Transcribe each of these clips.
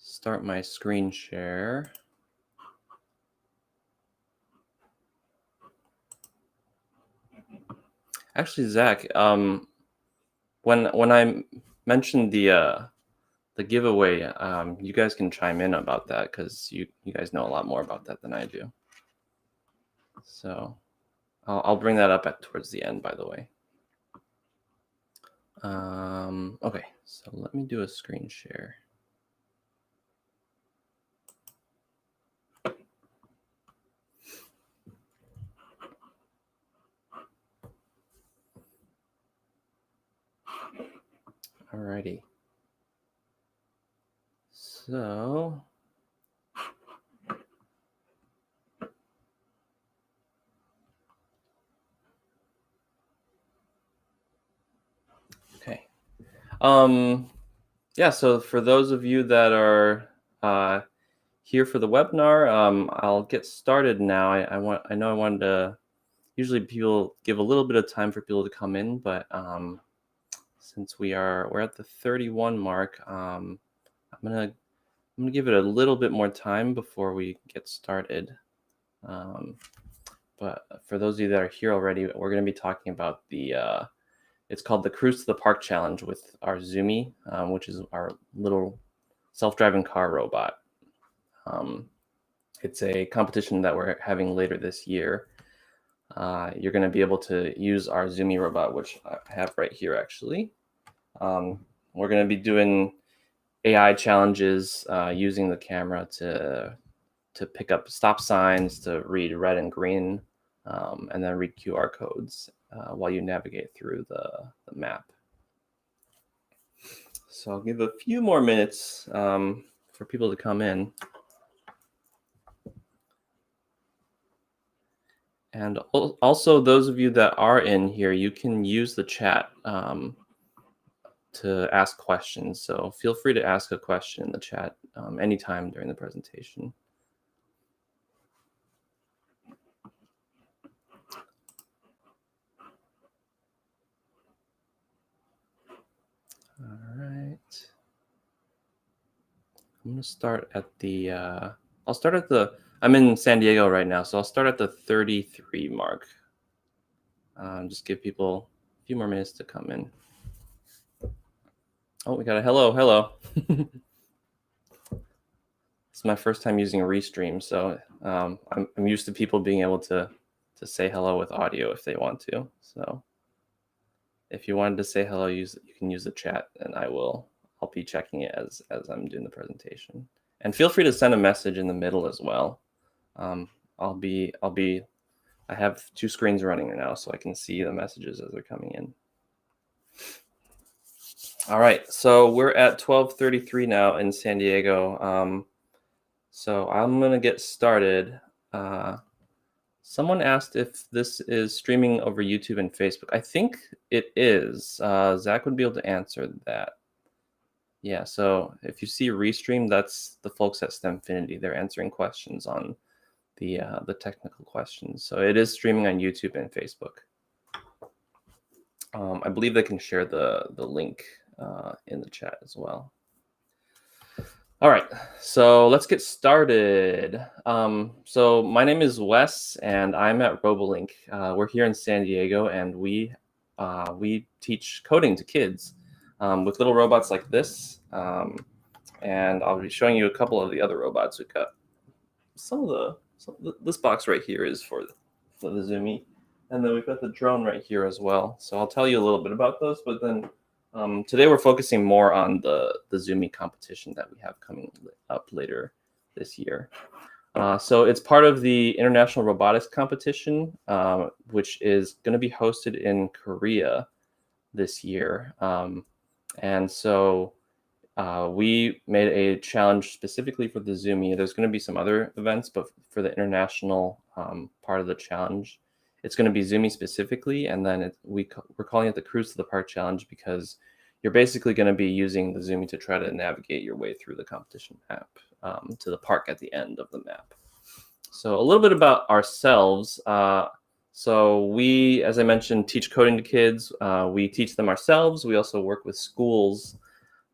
start my screen share. Actually, Zach, when I mentioned the giveaway, you guys can chime in about that because you guys know a lot more about that than I do. So I'll bring that up towards the end, by the way. Okay, so let me do a screen share. Alrighty. So okay. Yeah, so for those of you that are here for the webinar, I'll get started now. I know I wanted to, usually people give a little bit of time for people to come in, but since we're at the 31 mark, I'm gonna give it a little bit more time before we get started. But for those of you that are here already, we're going to be talking about it's called the Cruise to the Park Challenge with our Zoomy, which is our little self-driving car robot. It's a competition that we're having later this year. You're going to be able to use our Zoomy robot, which I have right here, actually. We're going to be doing AI challenges using the camera to pick up stop signs, to read red and green, and then read QR codes while you navigate through the map. So I'll give a few more minutes for people to come in. And also, those of you that are in here, you can use the chat to ask questions. So feel free to ask a question in the chat anytime during the presentation. All right. I'm going to start at the, I'm in San Diego right now, so I'll start at the 33 mark. Just give people a few more minutes to come in. Oh, we got a hello. It's my first time using a Restream, so I'm used to people being able to say hello with audio if they want to. So if you wanted to say hello, you can use the chat, and I'll be checking it as I'm doing the presentation. And feel free to send a message in the middle as well. I have two screens running right now, so I can see the messages as they're coming in. All right, so we're at 12:33 now in San Diego. So I'm gonna get started. Someone asked if this is streaming over YouTube and Facebook. I think it is. Zach would be able to answer that. Yeah, so if you see Restream, that's the folks at Stamfinity. They're answering questions on the technical questions. So it is streaming on YouTube and Facebook. I believe they can share the link in the chat as well. All right, so let's get started. So my name is Wes, and I'm at Robolink. We're here in San Diego, and we teach coding to kids with little robots like this. And I'll be showing you a couple of the other robots. We've got this box right here is for the Zoomy, and then we've got the drone right here as well. So I'll tell you a little bit about those, but then today we're focusing more on the Zoomy competition that we have coming up later this year. So it's part of the International Robotics Competition, which is going to be hosted in Korea this year. And so we made a challenge specifically for the Zoomy. There's going to be some other events, but for the international part of the challenge, it's going to be Zoomy specifically, and then we're calling it the Cruise to the Park Challenge because you're basically going to be using the Zoomy to try to navigate your way through the competition map to the park at the end of the map. So a little bit about ourselves. So we, as I mentioned, teach coding to kids. We teach them ourselves. We also work with schools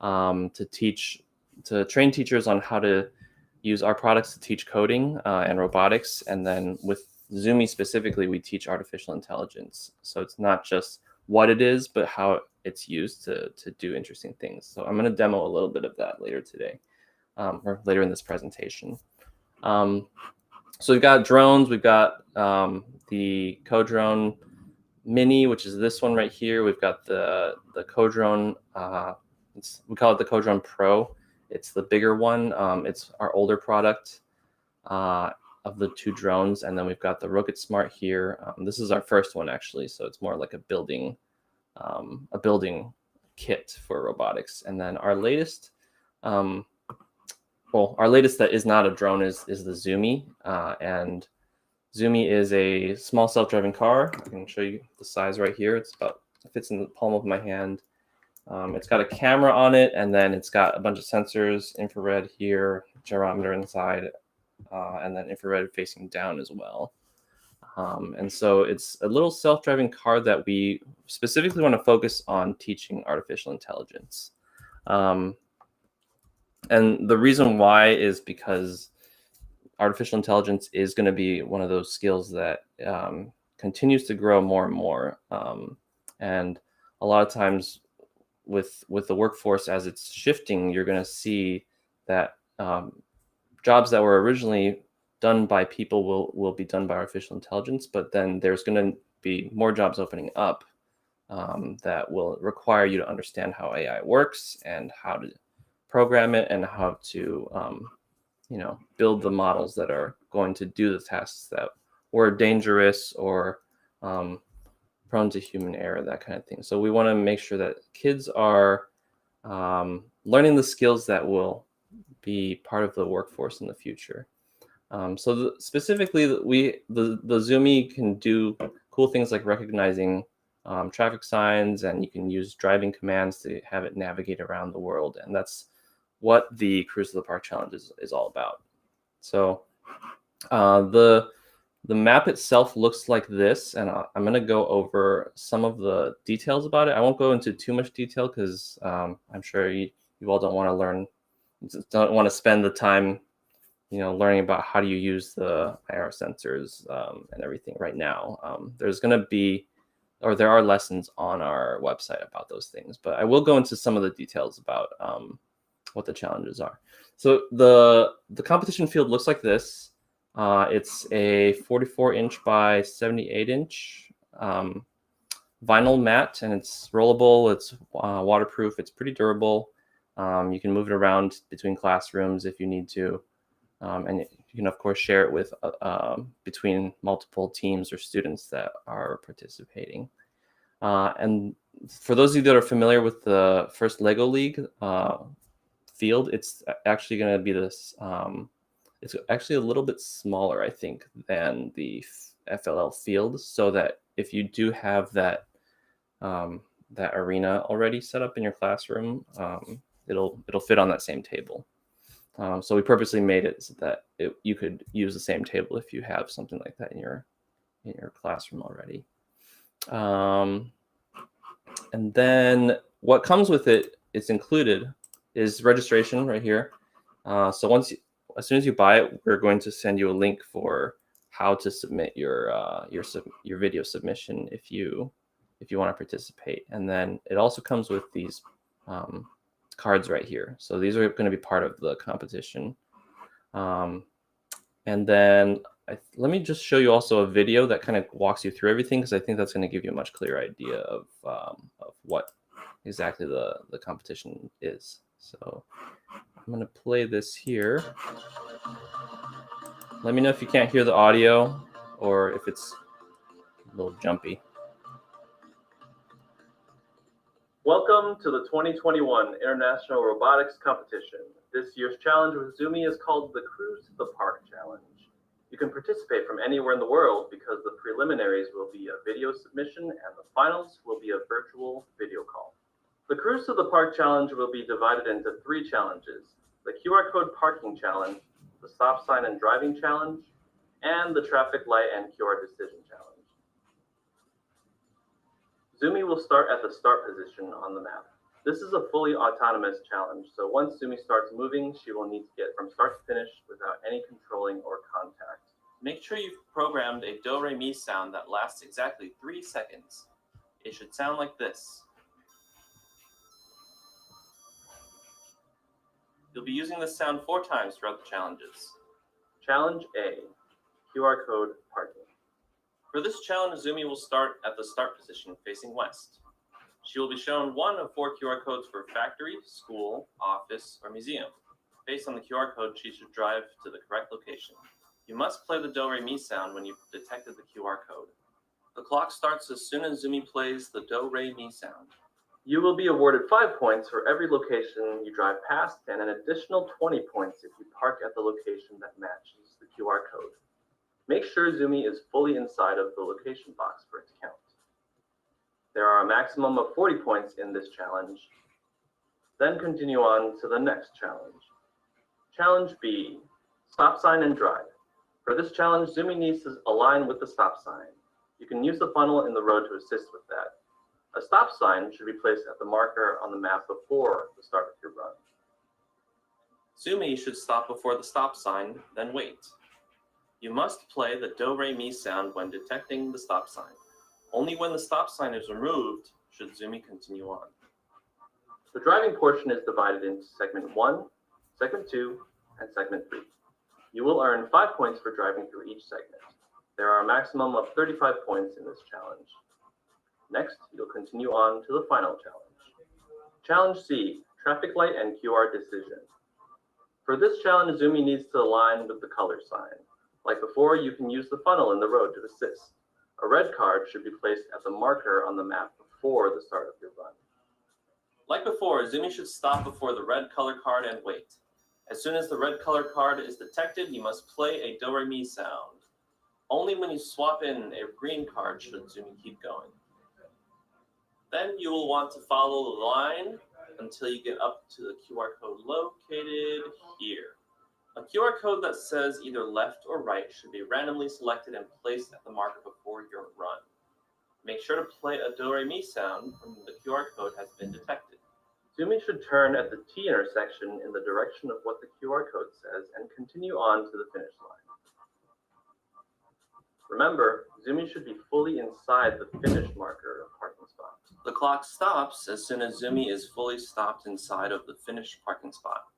to teach to train teachers on how to use our products to teach coding and robotics. And then with Zoomy specifically, we teach artificial intelligence. So it's not just what it is, but how it's used to do interesting things. So I'm going to demo a little bit of that later today, or later in this presentation. So we've got drones. We've got the Co-Drone Mini, which is this one right here. We've got the Co-Drone. We call it the Co-Drone Pro. It's the bigger one. It's our older product of the two drones. And then we've got the Rocket Smart here. This is our first one, actually. So it's more like a building kit for robotics. And then our latest, our latest that is not a drone is the Zoomy. And Zoomy is a small self-driving car. I can show you the size right here. It fits in the palm of my hand. It's got a camera on it, and then it's got a bunch of sensors, infrared here, gyrometer inside, and then infrared facing down as well. And so it's a little self-driving car that we specifically want to focus on teaching artificial intelligence. And the reason why is because artificial intelligence is going to be one of those skills that continues to grow more and more. And a lot of times with the workforce as it's shifting, you're going to see that jobs that were originally done by people will be done by artificial intelligence, but then there's going to be more jobs opening up that will require you to understand how AI works and how to program it and how to build the models that are going to do the tasks that were dangerous or prone to human error, that kind of thing. So we want to make sure that kids are learning the skills that will be part of the workforce in the future. Specifically, the Zoomy can do cool things like recognizing traffic signs, and you can use driving commands to have it navigate around the world. And that's what the Cruise to the Park Challenge is all about. So the map itself looks like this, and I'm going to go over some of the details about it. I won't go into too much detail because I'm sure you all don't want to spend the time, learning about how do you use the IR sensors and everything right now. There are lessons on our website about those things, but I will go into some of the details about what the challenges are. So the competition field looks like this. It's a 44-inch by 78-inch vinyl mat, and it's rollable. It's waterproof. It's pretty durable. You can move it around between classrooms if you need to, and you can of course share it with between multiple teams or students that are participating. And for those of you that are familiar with the first Lego League field, it's actually going to be this. It's actually a little bit smaller, I think, than the FLL field, so that if you do have that arena already set up in your classroom, it'll fit on that same table. So we purposely made it so that you could use the same table if you have something like that in your classroom already. And then what comes with it, it's included, is registration right here. So as soon as you buy it, we're going to send you a link for how to submit your video submission if you want to participate. And then it also comes with these cards right here. So these are going to be part of the competition. And then let me just show you also a video that kind of walks you through everything, because I think that's going to give you a much clearer idea of what exactly the competition is. So I'm going to play this here. Let me know if you can't hear the audio or if it's a little jumpy. Welcome to the 2021 International Robotics Competition. This year's challenge with Zoomy is called the Cruise to the Park Challenge. You can participate from anywhere in the world because the preliminaries will be a video submission and the finals will be a virtual video call. The Cruise to the Park Challenge will be divided into 3 challenges: the QR code parking challenge, the stop sign and driving challenge, and the traffic light and QR decision challenge. Zoomy will start at the start position on the map. This is a fully autonomous challenge, so once Zoomy starts moving, she will need to get from start to finish without any controlling or contact. Make sure you've programmed a do-re-mi sound that lasts exactly 3 seconds. It should sound like this. You'll be using this sound 4 times throughout the challenges. Challenge A, QR code parking. For this challenge, Zoomy will start at the start position facing west. She will be shown one of 4 QR codes for factory, school, office, or museum. Based on the QR code, she should drive to the correct location. You must play the do-re-mi sound when you've detected the QR code. The clock starts as soon as Zoomy plays the do-re-mi sound. You will be awarded 5 points for every location you drive past and an additional 20 points if you park at the location that matches the QR code. Make sure Zoomy is fully inside of the location box for it to count. There are a maximum of 40 points in this challenge. Then continue on to the next challenge. Challenge B, stop sign and drive. For this challenge, Zoomy needs to align with the stop sign. You can use the funnel in the road to assist with that. A stop sign should be placed at the marker on the map before the start of your run. Zoomy should stop before the stop sign, then wait. You must play the do-re-mi sound when detecting the stop sign. Only when the stop sign is removed should Zoomy continue on. The driving portion is divided into Segment 1, Segment 2, and Segment 3. You will earn 5 points for driving through each segment. There are a maximum of 35 points in this challenge. Next, you'll continue on to the final challenge. Challenge C, traffic light and QR decision. For this challenge, Zoomy needs to align with the color sign. Like before, you can use the funnel in the road to assist. A red card should be placed at the marker on the map before the start of your run. Like before, Zoomy should stop before the red color card and wait. As soon as the red color card is detected, you must play a do-re-mi sound. Only when you swap in a green card should Zoomy keep going. Then you will want to follow the line until you get up to the QR code located here. A QR code that says either left or right should be randomly selected and placed at the marker before your run. Make sure to play a do-re-mi sound when the QR code has been detected. Zoomy should turn at the T intersection in the direction of what the QR code says and continue on to the finish line. Remember, Zoomy should be fully inside the finish marker of parking spot. The clock stops as soon as Zoomy is fully stopped inside of the finished parking spot.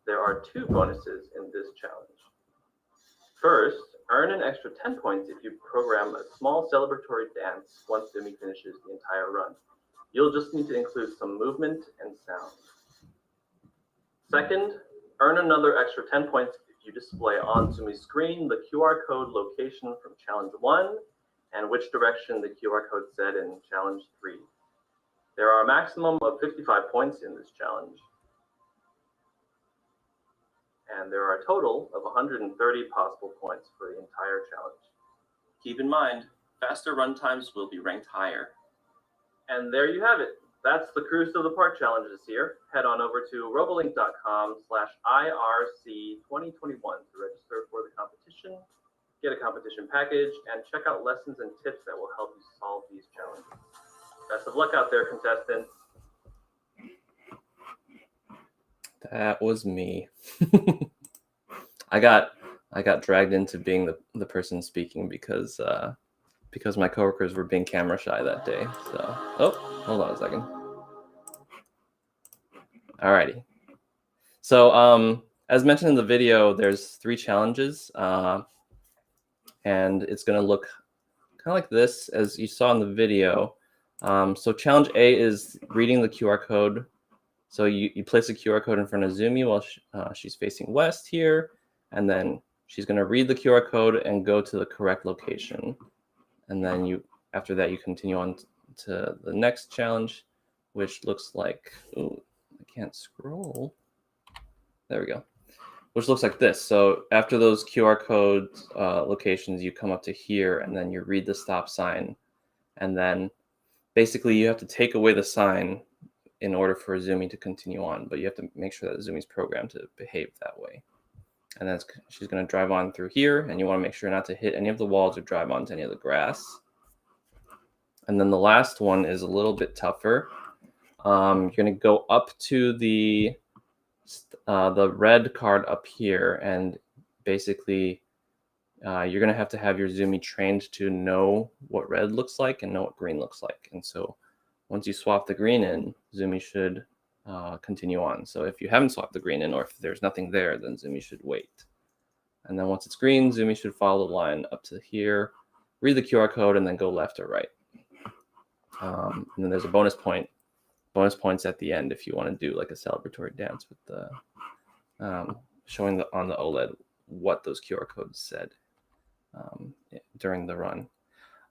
There are 2 bonuses in this challenge. First, earn an extra 10 points if you program a small celebratory dance once Zoomy finishes the entire run. You'll just need to include some movement and sound. Second, earn another extra 10 points if you display on Zoomy's screen the QR code location from Challenge 1 and which direction the QR code said in Challenge 3. There are a maximum of 55 points in this challenge. And there are a total of 130 possible points for the entire challenge. Keep in mind, faster run times will be ranked higher. And there you have it. That's the Cruise to the Park challenge this year. Head on over to robolink.com/IRC2021 to register for the competition, get a competition package, and check out lessons and tips that will help you solve these challenges. Best of luck out there, contestants. That was me. I got dragged into being the person speaking because my coworkers were being camera shy that day. So, hold on a second. Alrighty. So, as mentioned in the video, there's 3 challenges, and it's going to look kind of like this, as you saw in the video. So, challenge A is reading the QR code. So you place a QR code in front of Zoomy while she's facing west here, and then she's going to read the QR code and go to the correct location. And then after that, you continue on to the next challenge, which looks like, ooh, I can't scroll. There we go. Which looks like this. So after those QR code locations, you come up to here, and then you read the stop sign. And then basically you have to take away the sign in order for Zoomy to continue on, but you have to make sure that Zoomy's programmed to behave that way. And then she's going to drive on through here, and you want to make sure not to hit any of the walls or drive onto any of the grass. And then the last one is a little bit tougher. You're going to go up to the red card up here, and basically you're going to have your Zoomy trained to know what red looks like and know what green looks like. And so once you swap the green in, Zoomy should continue on. So if you haven't swapped the green in, or if there's nothing there, then Zoomy should wait. And then once it's green, Zoomy should follow the line up to here, read the QR code, and then go left or right. And then there's a bonus points at the end if you want to do like a celebratory dance with the showing on the OLED what those QR codes said during the run.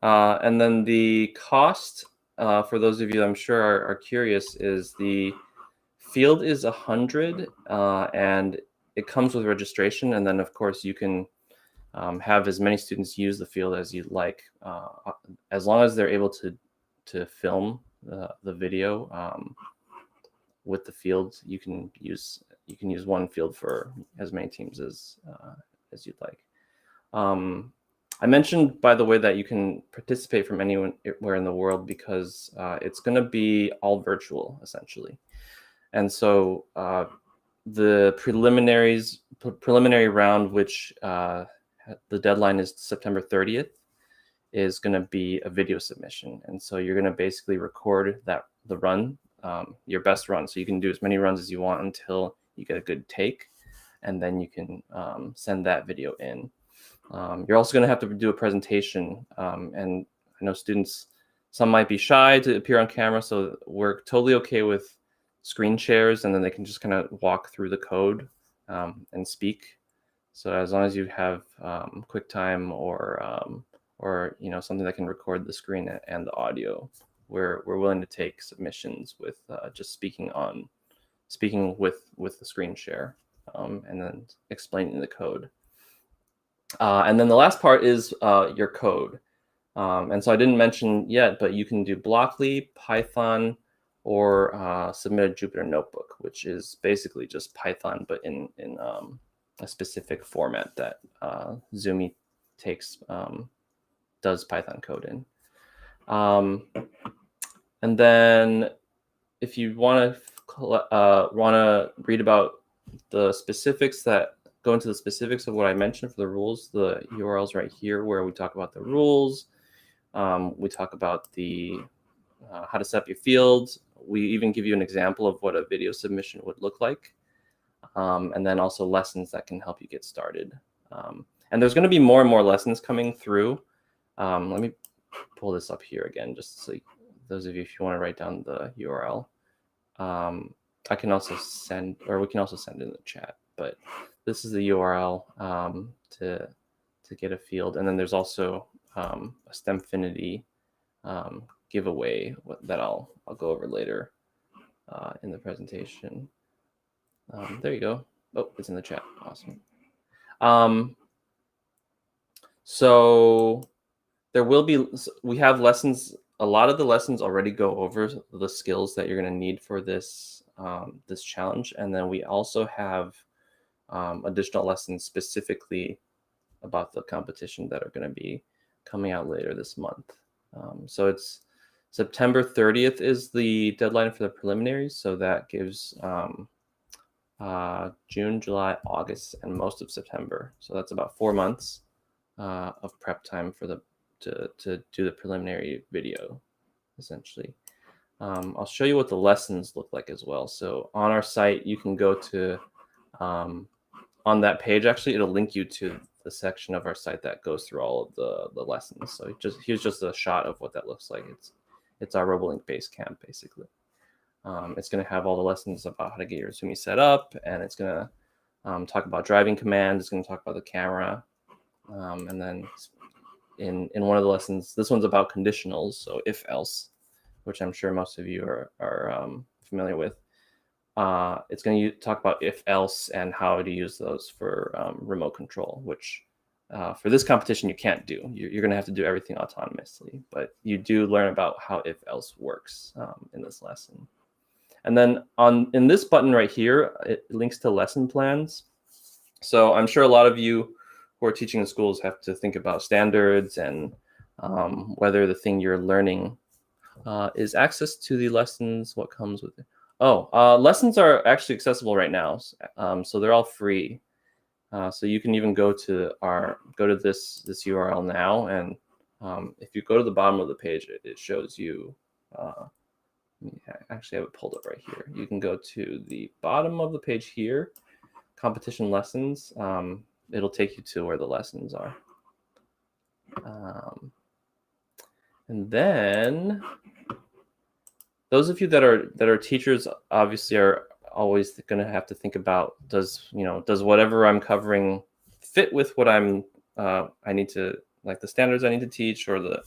And then the cost, for those of you I'm sure are curious, is the field is 100, and it comes with registration. And then of course you can have as many students use the field as you'd like, as long as they're able to film the video with the field. You can use one field for as many teams as you'd like. I mentioned, by the way, that you can participate from anywhere in the world because it's going to be all virtual, essentially. And so the preliminary round, which the deadline is September 30th, is going to be a video submission. And so you're going to basically record the run, your best run. So you can do as many runs as you want until you get a good take, and then you can send that video in. You're also going to have to do a presentation, and I know students, some might be shy to appear on camera, so we're totally okay with screen shares, and then they can just kind of walk through the code and speak. So as long as you have QuickTime or something that can record the screen and the audio, we're willing to take submissions with just speaking with the screen share and then explaining the code. And then the last part is your code. And so I didn't mention yet, but you can do Blockly, Python, or submit a Jupyter Notebook, which is basically just Python, but in a specific format that Zoomy does Python code in. And then if you want to read about the specifics go into the specifics of what I mentioned for the rules, the URL's right here where we talk about the rules. We talk about the how to set up your fields. We even give you an example of what a video submission would look like. And then also lessons that can help you get started. And there's going to be more and more lessons coming through. Let me pull this up here again, just so those of you, if you want to write down the URL. I can also send, or we can also send it in the chat, but this is the URL to get a field. And then there's also a Stamfinity giveaway that I'll go over later in the presentation. There you go. Oh, it's in the chat. Awesome. So we have lessons. A lot of the lessons already go over the skills that you're going to need for this this challenge, and then we also have additional lessons specifically about the competition that are going to be coming out later this month. So it's September 30th is the deadline for the preliminaries. So that gives June, July, August, and most of September. So that's about 4 months of prep time for to do the preliminary video, essentially. I'll show you what the lessons look like as well. So on our site, you can go to, on that page, actually, it'll link you to the section of our site that goes through all of the lessons. So here's just a shot of what that looks like. It's our Robolink base camp, basically. It's going to have all the lessons about how to get your Zoomy set up, and it's going to talk about driving commands. It's going to talk about the camera. And then in one of the lessons, this one's about conditionals, so if else, which I'm sure most of you are familiar with. It's going to talk about if else and how to use those for remote control, which for this competition you can't do. You're going to have to do everything autonomously, but you do learn about how if else works in this lesson. And then in this button right here, it links to lesson plans. So I'm sure a lot of you who are teaching in schools have to think about standards and whether the thing you're learning Is access to the lessons what comes with it? Oh, lessons are actually accessible right now. So they're all free. So you can even go to this URL now, and if you go to the bottom of the page, it shows you. I actually have it pulled up right here. You can go to the bottom of the page here, competition lessons. It'll take you to where the lessons are. And then those of you that are teachers obviously are always going to have to think about, does whatever I'm covering fit with what I need to, like the standards I need to teach or the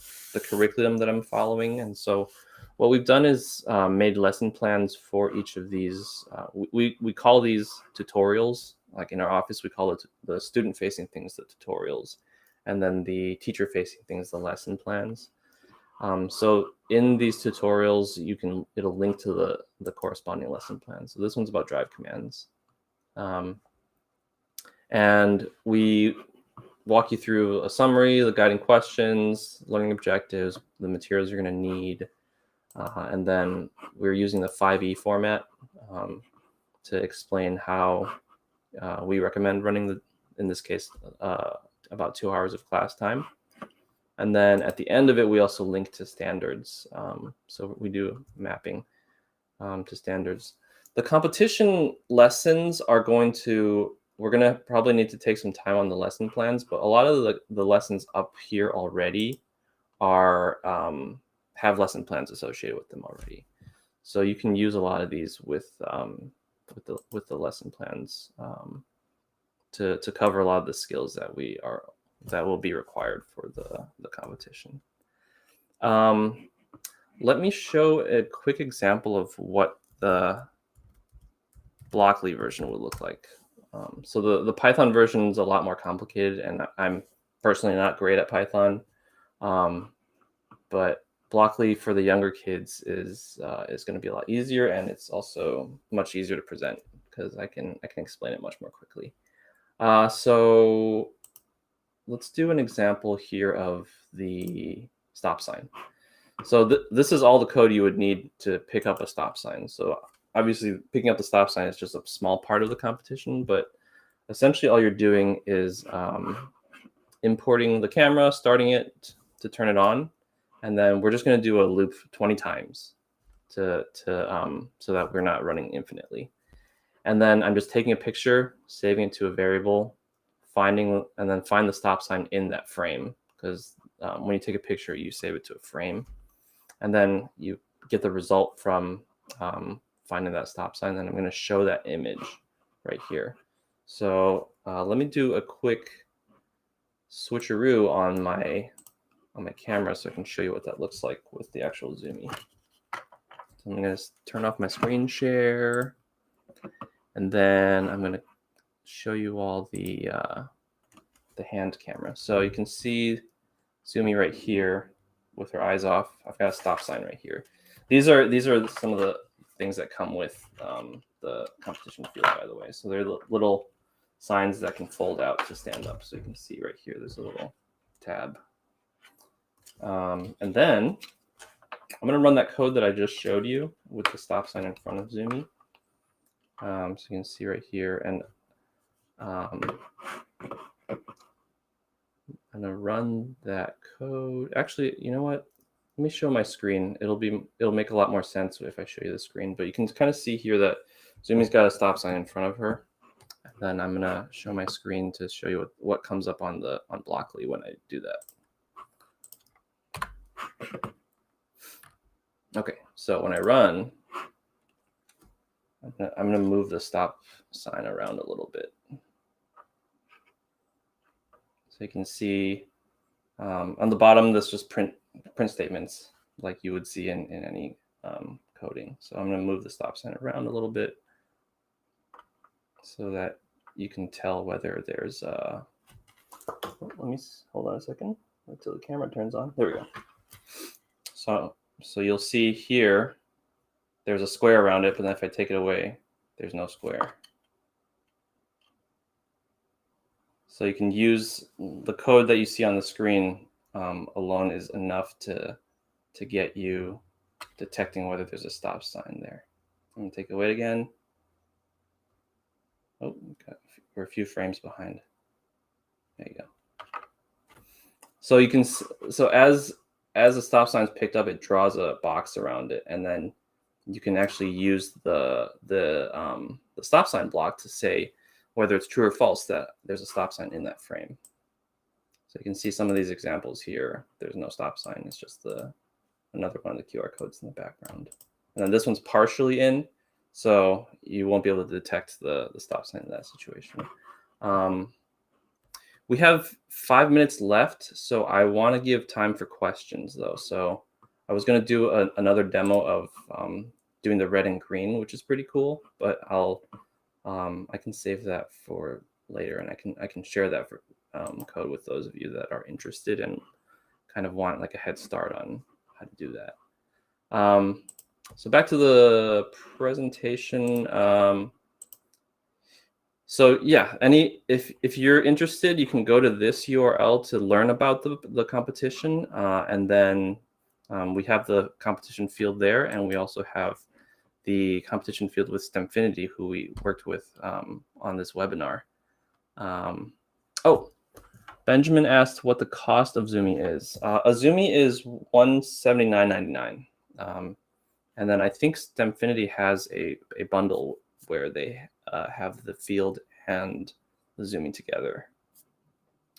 curriculum that I'm following. And so what we've done is made lesson plans for each of these. We call these tutorials. Like in our office, we call it the student facing things the tutorials, and then the teacher facing things the lesson plans. So in these tutorials, it'll link to the corresponding lesson plan. So this one's about drive commands. And we walk you through a summary, the guiding questions, learning objectives, the materials you're going to need. And then we're using the 5E format to explain how we recommend running, in this case, about 2 hours of class time. And then at the end of it, we also link to standards. So we do mapping to standards. The competition lessons are we're going to probably need to take some time on the lesson plans, but a lot of the lessons up here already have lesson plans associated with them already. So you can use a lot of these with the lesson plans to cover a lot of the skills that will be required for the competition. Let me show a quick example of what the Blockly version would look like. So the Python version is a lot more complicated, and I'm personally not great at Python. But Blockly for the younger kids is going to be a lot easier, and it's also much easier to present because I can explain it much more quickly. So let's do an example here of the stop sign. So this is all the code you would need to pick up a stop sign. So obviously picking up the stop sign is just a small part of the competition, but essentially all you're doing is importing the camera, starting it to turn it on, and then we're just going to do a loop 20 times so that we're not running infinitely. And then I'm just taking a picture, saving it to a variable, and then find the stop sign in that frame, because when you take a picture, you save it to a frame, and then you get the result from finding that stop sign. Then I'm going to show that image right here. So let me do a quick switcheroo on my camera so I can show you what that looks like with the actual Zoomy. So I'm going to turn off my screen share, and then I'm going to show you all the hand camera. So you can see Zoomy right here with her eyes off. I've got a stop sign right here. These are some of the things that come with the competition field, by the way. So they're little signs that can fold out to stand up. So you can see right here, there's a little tab. And then I'm going to run that code that I just showed you with the stop sign in front of Zoomy. So you can see right here, and I'm going to run that code. Actually, you know what? Let me show my screen. It'll make a lot more sense if I show you the screen, but you can kind of see here that Zoomy's got a stop sign in front of her. And then I'm going to show my screen to show you what comes up on Blockly when I do that. Okay, so when I run, I'm going to move the stop sign around a little bit. So you can see on the bottom, this just print statements like you would see in any coding. So I'm going to move the stop sign around a little bit so that you can tell whether there's let me hold on a second until the camera turns on. There we go. So you'll see here, there's a square around it, but then if I take it away, there's no square. So you can use the code that you see on the screen alone is enough to get you detecting whether there's a stop sign there. I'm going to take a wait again. Oh, we're a few frames behind. There you go. So you can, so as the stop sign is picked up, it draws a box around it, and then you can actually use the stop sign block to say whether it's true or false that there's a stop sign in that frame. So you can see some of these examples here. There's no stop sign. It's just another one of the QR codes in the background. And then this one's partially in, so you won't be able to detect the stop sign in that situation. We have 5 minutes left, so I want to give time for questions, though. So I was going to do another demo of doing the red and green, which is pretty cool, but I can save that for later, and I can share that for code with those of you that are interested and kind of want like a head start on how to do that. So back to the presentation. So yeah, if you're interested, you can go to this URL to learn about the competition, and then we have the competition field there, and we also have the competition field with Stamfinity, who we worked with on this webinar. Oh, Benjamin asked what the cost of Zoomy is. A Zoomy is $179.99, and then I think Stamfinity has a bundle where they have the field and the Zoomy together.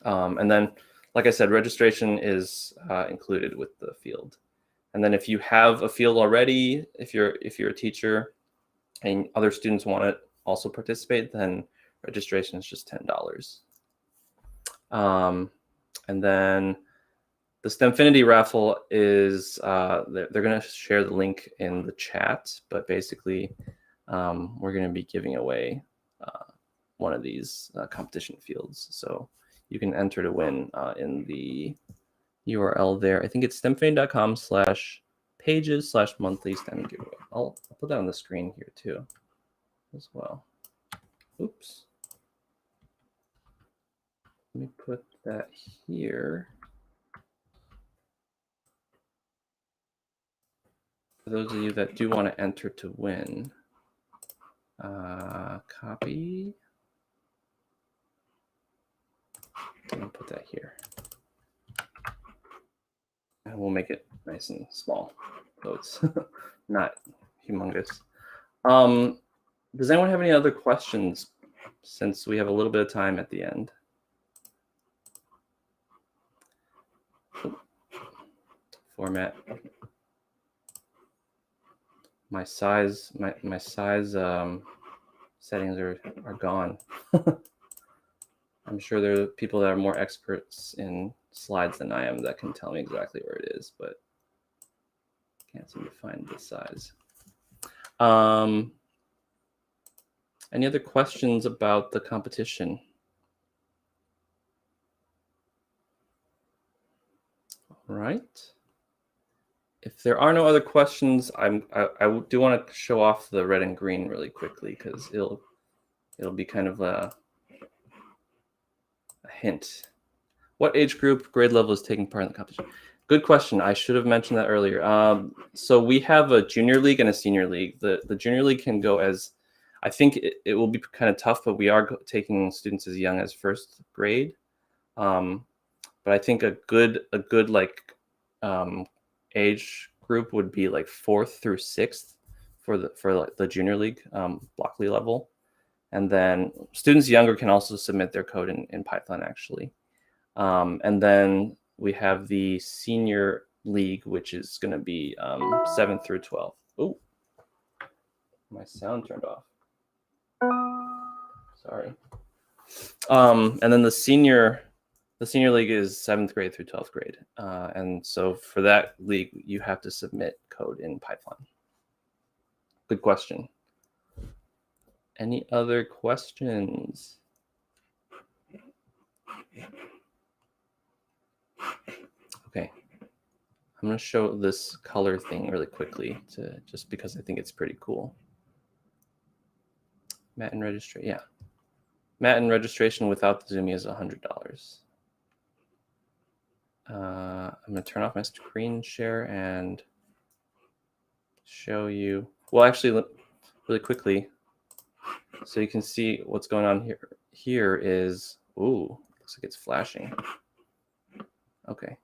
And then, like I said, registration is included with the field. And then if you have a field already, if you're a teacher and other students want to also participate, then registration is just $10. And then the Stamfinity Raffle is, they're going to share the link in the chat, but basically we're going to be giving away one of these competition fields. So you can enter to win in the URL there. I think it's stamfin.com/pages/monthly STEM giveaway. I'll put that on the screen here too as well. Oops. Let me put that here. For those of you that do want to enter to win, copy. I'll put that here. And we'll make it nice and small, so it's not humongous. Does anyone have any other questions, since we have a little bit of time at the end? Format. My size settings are gone. I'm sure there are people that are more experts in slides than I am that can tell me exactly where it is, but can't seem to find the size. Any other questions about the competition? All right. If there are no other questions, I do want to show off the red and green really quickly, because it'll be kind of a hint. What age group, grade level is taking part in the competition? Good question. I should have mentioned that earlier. So we have a junior league and a senior league. The junior league can go as, I think it will be kind of tough, but we are taking students as young as first grade. But I think a good like age group would be like 4th through 6th for like the junior league Blockly level. And then students younger can also submit their code in Python, actually. And then we have the senior league, which is going to be 7th through 12th. Oh, my sound turned off. Sorry. And then the senior league is 7th grade through 12th grade. And so for that league, you have to submit code in Python. Good question. Any other questions? Okay. I'm going to show this color thing really quickly, just because I think it's pretty cool. Mat and registration, yeah. Mat and registration without the Zoomy is $100. I'm going to turn off my screen share and show you. Well, actually, really quickly, so you can see what's going on here. Here is, ooh, looks like it's flashing. Okay.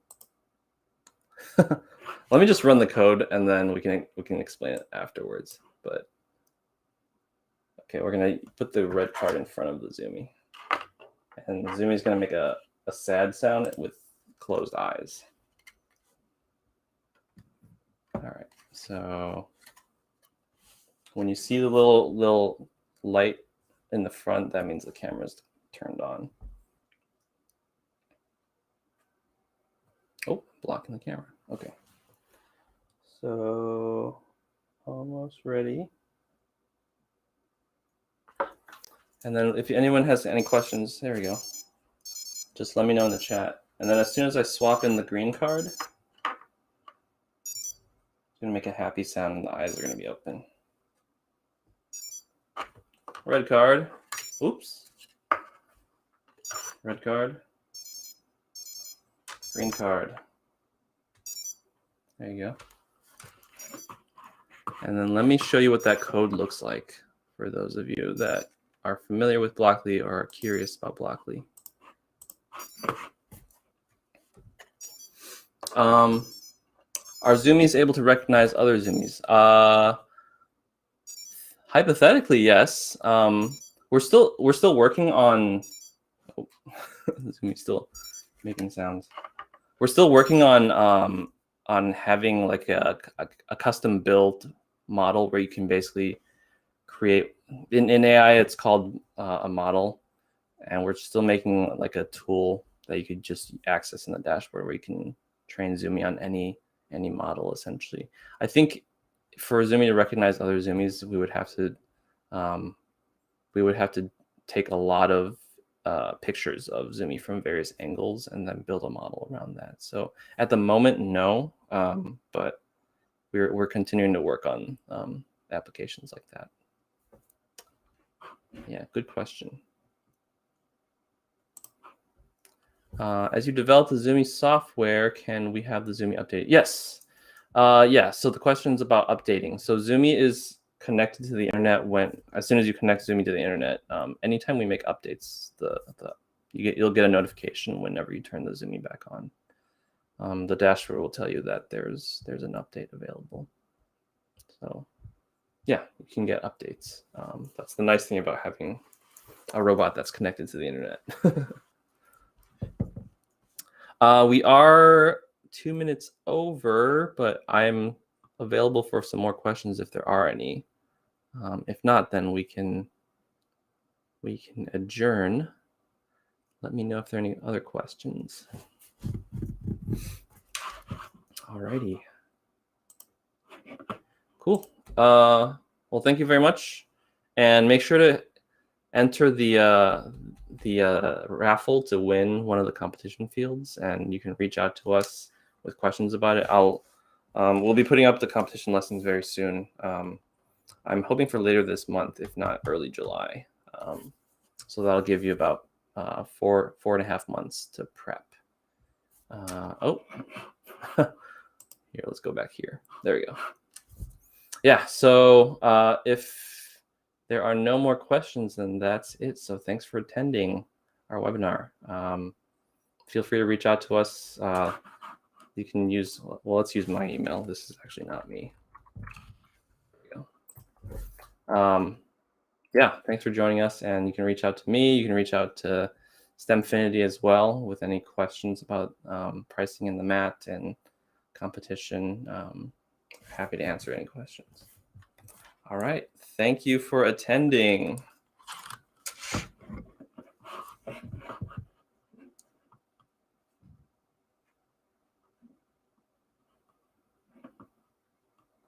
Let me just run the code and then we can explain it afterwards. But okay, we're gonna put the red card in front of the Zoomy, and the Zoomy is gonna make a sad sound with closed eyes. All right, so when you see the little light in the front, that means the camera's turned on. Oh, blocking the camera. Okay. So almost ready. And then if anyone has any questions, there we go. Just let me know in the chat. And then as soon as I swap in the green card, it's gonna make a happy sound and the eyes are gonna be open. Red card. Oops. Red card. Green card. There you go. And then let me show you what that code looks like for those of you that are familiar with Blockly or are curious about Blockly. Are Zoomies able to recognize other Zoomies? Hypothetically, yes. We're still working on. Oh, Zoomy's still making sounds. We're still working on having like a custom built model where you can basically create in AI. It's called a model, and we're still making like a tool that you could just access in the dashboard where you can train Zoomy on any model essentially. I think for Zoomy to recognize other Zoomies, we would have to take a lot of pictures of Zoomy from various angles and then build a model around that. So at the moment, no, but we're continuing to work on applications like that. Yeah, good question. As you develop the Zoomy software, can we have the Zoomy update? Yes. Yeah, so the question's about updating. So Zoomy is connected to the internet as soon as you connect Zoomy to the internet. Anytime we make updates, you'll get a notification whenever you turn the Zoomy back on. The dashboard will tell you that there's an update available. So yeah, you can get updates. That's the nice thing about having a robot that's connected to the internet. We are 2 minutes over, but I'm available for some more questions if there are any. If not, then we can adjourn. Let me know if there are any other questions. Alrighty. Cool. Well, thank you very much, and make sure to enter the raffle to win one of the competition fields, and you can reach out to us with questions about it. We'll be putting up the competition lessons very soon. I'm hoping for later this month, if not early July. So that'll give you about 4.5 months to prep. Here, let's go back here. There we go. Yeah, so if there are no more questions, then that's it. So thanks for attending our webinar. Feel free to reach out to us. You can use, well, let's use my email. This is actually not me. There we go. Yeah, thanks for joining us. And you can reach out to me. You can reach out to Stamfinity as well with any questions about pricing in the mat and competition. Happy to answer any questions. All right. Thank you for attending.